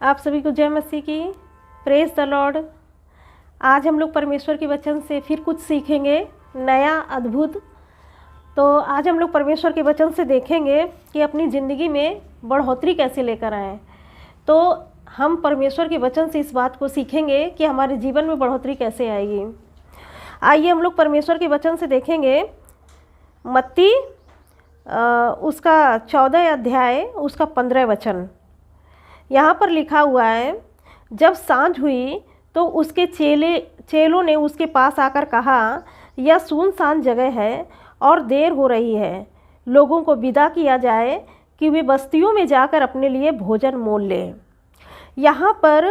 आप सभी को जय मसीह की। Praise the Lord. आज हम लोग परमेश्वर के वचन से फिर कुछ सीखेंगे नया, अद्भुत। तो आज हम लोग परमेश्वर के वचन से देखेंगे कि अपनी ज़िंदगी में बढ़ोतरी कैसे लेकर आएँ। तो हम परमेश्वर के वचन से इस बात को सीखेंगे कि हमारे जीवन में बढ़ोतरी कैसे आएगी। आइए हम लोग परमेश्वर के वचन से देखेंगे मत्ती उसका 14 अध्याय उसका 15 वचन। यहाँ पर लिखा हुआ है, जब सांझ हुई तो उसके चेलों ने उसके पास आकर कहा, यह सुनसान जगह है और देर हो रही है, लोगों को विदा किया जाए कि वे बस्तियों में जाकर अपने लिए भोजन मोल लें। यहाँ पर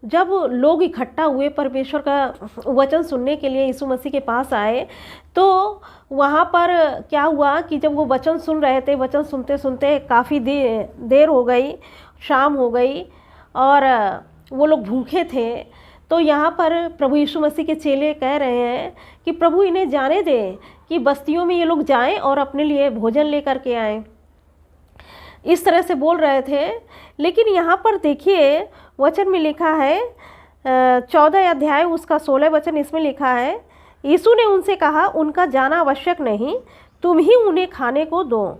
जब लोग इकट्ठा हुए परमेश्वर का वचन सुनने के लिए यीशु मसीह के पास आए, तो वहाँ पर क्या हुआ कि जब वो वचन सुन रहे थे, वचन सुनते सुनते काफ़ी देर हो गई, शाम हो गई और वो लोग भूखे थे। तो यहाँ पर प्रभु यीशु मसीह के चेले कह रहे हैं कि प्रभु इन्हें जाने दें कि बस्तियों में ये लोग जाएं और अपने लिए भोजन लेकर के आएँ। इस तरह से बोल रहे थे। लेकिन यहाँ पर देखिए वचन में लिखा है 14 अध्याय उसका 16 वचन, इसमें लिखा है, यीशु ने उनसे कहा, उनका जाना आवश्यक नहीं, तुम ही उन्हें खाने को दो।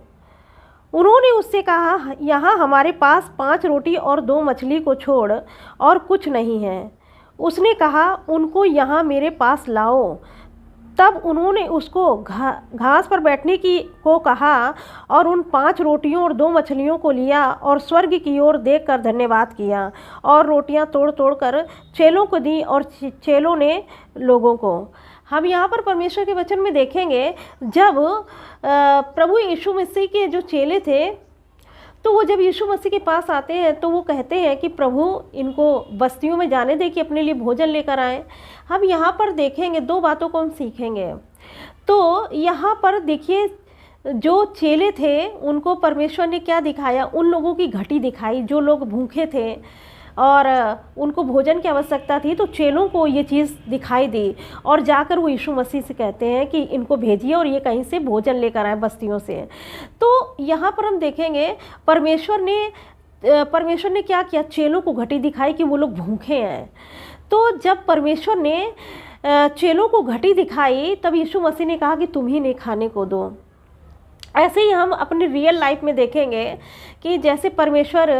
उन्होंने उससे कहा, यहाँ हमारे पास 5 रोटी और 2 मछली को छोड़ और कुछ नहीं है। उसने कहा, उनको यहाँ मेरे पास लाओ। तब उन्होंने उसको घास पर बैठने को कहा और उन 5 रोटियों और 2 मछलियों को लिया और स्वर्ग की ओर देखकर धन्यवाद किया और रोटियां तोड़ तोड़ कर चेलों को दी और चेलों ने लोगों को। हम यहाँ पर परमेश्वर के वचन में देखेंगे, जब प्रभु यीशु मसीह के जो चेले थे, तो वो जब यीशु मसीह के पास आते हैं तो वो कहते हैं कि प्रभु इनको बस्तियों में जाने दे कि अपने लिए भोजन लेकर आएँ। हम यहाँ पर देखेंगे 2 बातों को हम सीखेंगे। तो यहाँ पर देखिए, जो चेले थे उनको परमेश्वर ने क्या दिखाया, उन लोगों की घटी दिखाई जो लोग भूखे थे और उनको भोजन की आवश्यकता थी। तो चेलों को ये चीज़ दिखाई दी और जाकर वो यीशु मसीह से कहते हैं कि इनको भेजिए और ये कहीं से भोजन लेकर आए बस्तियों से। तो यहाँ पर हम देखेंगे परमेश्वर ने क्या किया, चेलों को घटी दिखाई कि वो लोग भूखे हैं। तो जब परमेश्वर ने चेलों को घटी दिखाई, तब यीशु मसीह ने कहा कि तुम ही ने खाने को दो। ऐसे ही हम अपने रियल लाइफ में देखेंगे कि जैसे परमेश्वर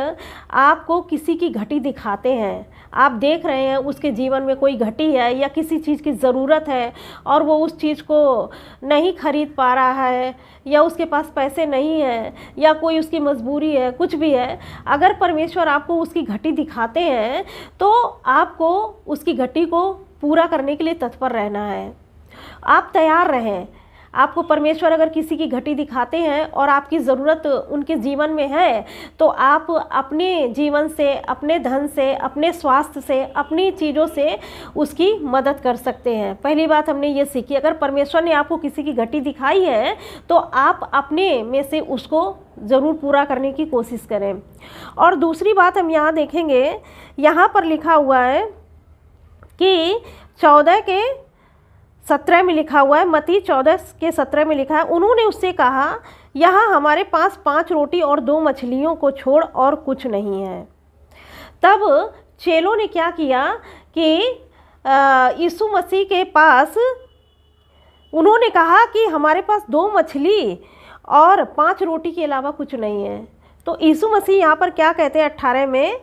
आपको किसी की घटी दिखाते हैं, आप देख रहे हैं उसके जीवन में कोई घटी है या किसी चीज़ की ज़रूरत है और वो उस चीज़ को नहीं खरीद पा रहा है या उसके पास पैसे नहीं है या कोई उसकी मजबूरी है, कुछ भी है। अगर परमेश्वर आपको उसकी घटी दिखाते हैं तो आपको उसकी घटी को पूरा करने के लिए तत्पर रहना है। आप तैयार रहें। आपको परमेश्वर अगर किसी की घटी दिखाते हैं और आपकी ज़रूरत उनके जीवन में है, तो आप अपने जीवन से, अपने धन से, अपने स्वास्थ्य से, अपनी चीज़ों से उसकी मदद कर सकते हैं। पहली बात हमने ये सीखी, अगर परमेश्वर ने आपको किसी की घटी दिखाई है तो आप अपने में से उसको ज़रूर पूरा करने की कोशिश करें। और दूसरी बात हम यहाँ देखेंगे, यहाँ पर लिखा हुआ है कि 14 के 17 में लिखा हुआ है, मत्ती 14 के 17 में लिखा है, उन्होंने उससे कहा, यहाँ हमारे पास 5 रोटी और 2 मछलियों को छोड़ और कुछ नहीं है। तब चेलों ने क्या किया कि यीशु मसीह के पास उन्होंने कहा कि हमारे पास 2 मछली और 5 रोटी के अलावा कुछ नहीं है। तो यीशु मसीह यहाँ पर क्या कहते हैं 18 में,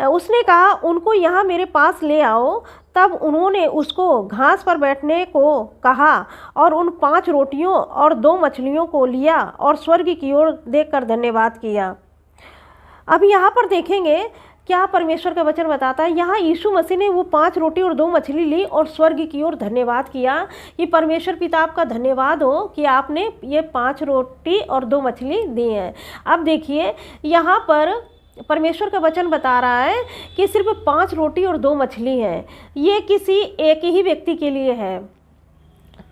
उसने कहा, उनको यहाँ मेरे पास ले आओ। तब उन्होंने उसको घास पर बैठने को कहा और उन 5 रोटियों और 2 मछलियों को लिया और स्वर्ग की ओर देखकर धन्यवाद किया। अब यहाँ पर देखेंगे क्या परमेश्वर का वचन बताता है। यहाँ यीशु मसीह ने वो 5 रोटी और 2 मछली ली और स्वर्ग की ओर धन्यवाद किया कि परमेश्वर पिता आपका धन्यवाद हो कि आपने ये 5 रोटी और 2 मछली दी हैं। अब देखिए यहाँ पर परमेश्वर का वचन बता रहा है कि सिर्फ 5 रोटी और 2 मछली है। ये किसी एक ही व्यक्ति के लिए है।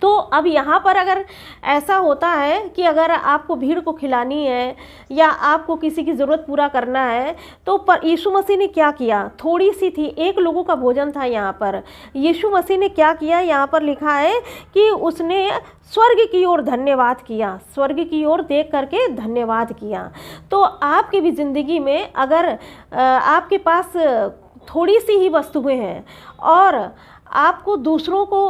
तो अब यहाँ पर अगर ऐसा होता है कि अगर आपको भीड़ को खिलानी है या आपको किसी की ज़रूरत पूरा करना है, तो पर यीशु मसीह ने क्या किया, थोड़ी सी थी, एक लोगों का भोजन था यहाँ पर, यीशु मसीह ने क्या किया, यहाँ पर लिखा है कि उसने स्वर्ग की ओर धन्यवाद किया, स्वर्ग की ओर देख करके धन्यवाद किया। तो आपकी भी ज़िंदगी में अगर आपके पास थोड़ी सी ही वस्तुएं हैं और आपको दूसरों को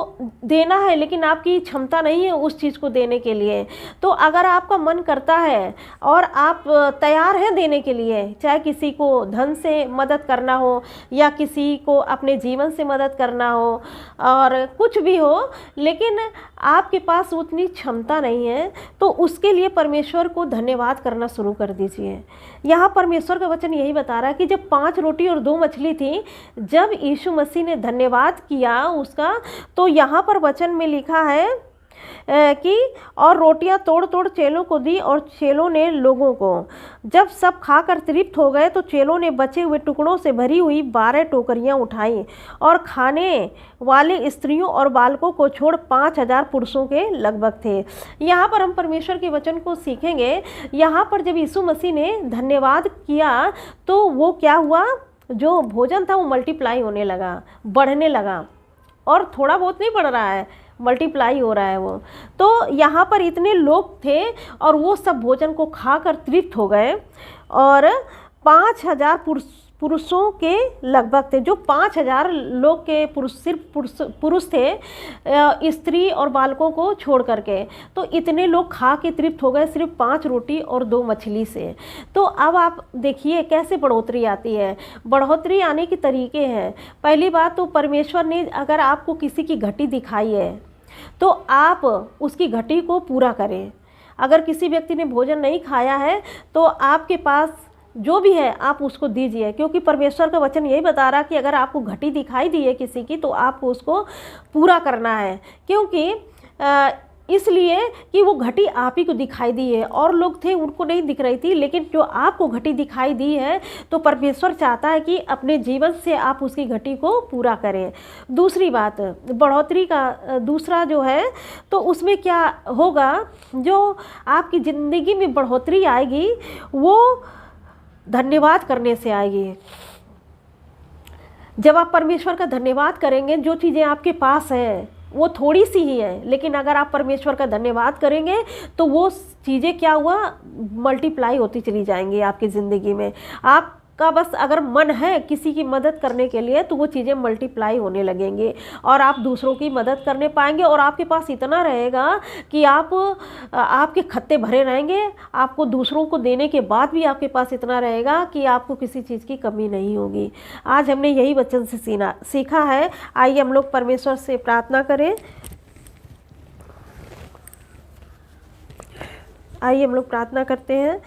देना है, लेकिन आपकी क्षमता नहीं है उस चीज़ को देने के लिए, तो अगर आपका मन करता है और आप तैयार हैं देने के लिए, चाहे किसी को धन से मदद करना हो या किसी को अपने जीवन से मदद करना हो और कुछ भी हो, लेकिन आपके पास उतनी क्षमता नहीं है, तो उसके लिए परमेश्वर को धन्यवाद करना शुरू कर दीजिए। यहाँ परमेश्वर का वचन यही बता रहा है कि जब 5 रोटी और 2 मछली थी, जब यीशु मसीह ने धन्यवाद किया उसका, तो यहाँ पर वचन में लिखा है कि और रोटियां तोड़ तोड़ चेलों को दी और चेलों ने लोगों को। जब सब खाकर तृप्त हो गए तो चेलों ने बचे हुए टुकड़ों से भरी हुई 12 टोकरियां उठाई और खाने वाले स्त्रियों और बालकों को छोड़ 5000 पुरुषों के लगभग थे। यहाँ पर हम परमेश्वर के वचन को सीखेंगे। यहाँ पर जब यीशु मसीह ने धन्यवाद किया तो वो क्या हुआ, जो भोजन था वो मल्टीप्लाई होने लगा, बढ़ने लगा, और थोड़ा बहुत नहीं बढ़ रहा है, मल्टीप्लाई हो रहा है वो। तो यहाँ पर इतने लोग थे और वो सब भोजन को खाकर तृप्त हो गए और 5000 पुरुषों के लगभग थे। जो 5000 लोग के सिर्फ पुरुष थे, स्त्री और बालकों को छोड़ करके, तो इतने लोग खा के तृप्त हो गए सिर्फ 5 रोटी और 2 मछली से। तो अब आप देखिए कैसे बढ़ोतरी आती है। बढ़ोतरी आने के तरीके हैं। पहली बात तो परमेश्वर ने अगर आपको किसी की घटी दिखाई है तो आप उसकी घटी को पूरा करें। अगर किसी व्यक्ति ने भोजन नहीं खाया है तो आपके पास जो भी है आप उसको दीजिए, क्योंकि परमेश्वर का वचन यही बता रहा कि अगर आपको घटी दिखाई दी है किसी की तो आपको उसको पूरा करना है। क्योंकि इसलिए कि वो घटी आप ही को दिखाई दी है, और लोग थे उनको नहीं दिख रही थी, लेकिन जो आपको घटी दिखाई दी है तो परमेश्वर चाहता है कि अपने जीवन से आप उसकी घटी को पूरा करें। दूसरी बात, बढ़ोतरी का दूसरा जो है तो उसमें क्या होगा, जो आपकी ज़िंदगी में बढ़ोतरी आएगी वो धन्यवाद करने से आएगी। जब आप परमेश्वर का धन्यवाद करेंगे, जो चीज़ें आपके पास हैं वो थोड़ी सी ही है, लेकिन अगर आप परमेश्वर का धन्यवाद करेंगे तो वो चीज़ें क्या हुआ, मल्टीप्लाई होती चली जाएंगी आपकी ज़िंदगी में। आपका बस अगर मन है किसी की मदद करने के लिए तो वो चीज़ें मल्टीप्लाई होने लगेंगी और आप दूसरों की मदद करने पाएंगे, और आपके पास इतना रहेगा कि आपके खत्ते भरे रहेंगे। आपको दूसरों को देने के बाद भी आपके पास इतना रहेगा कि आपको किसी चीज़ की कमी नहीं होगी। आज हमने यही वचन से सीखा है। आइए हम लोग परमेश्वर से प्रार्थना करें। आइए हम लोग प्रार्थना करते हैं।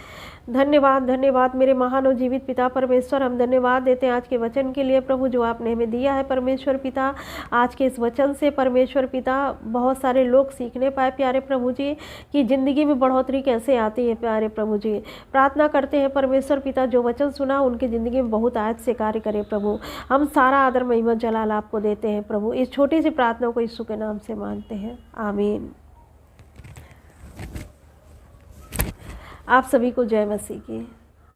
धन्यवाद, धन्यवाद मेरे महान और जीवित पिता परमेश्वर, हम धन्यवाद देते हैं आज के वचन के लिए प्रभु, जो आपने हमें दिया है परमेश्वर पिता। आज के इस वचन से परमेश्वर पिता बहुत सारे लोग सीखने पाए प्यारे प्रभु जी कि ज़िंदगी में बढ़ोतरी कैसे आती है प्यारे प्रभु जी। प्रार्थना करते हैं परमेश्वर पिता, जो वचन सुना उनकी ज़िंदगी में बहुत आयत से कार्य करे प्रभु। हम सारा आदर महिमा जलाल आपको देते हैं प्रभु। इस छोटी सी प्रार्थना को यीशु के नाम से मांगते हैं, आमीन। आप सभी को जय मसीह की।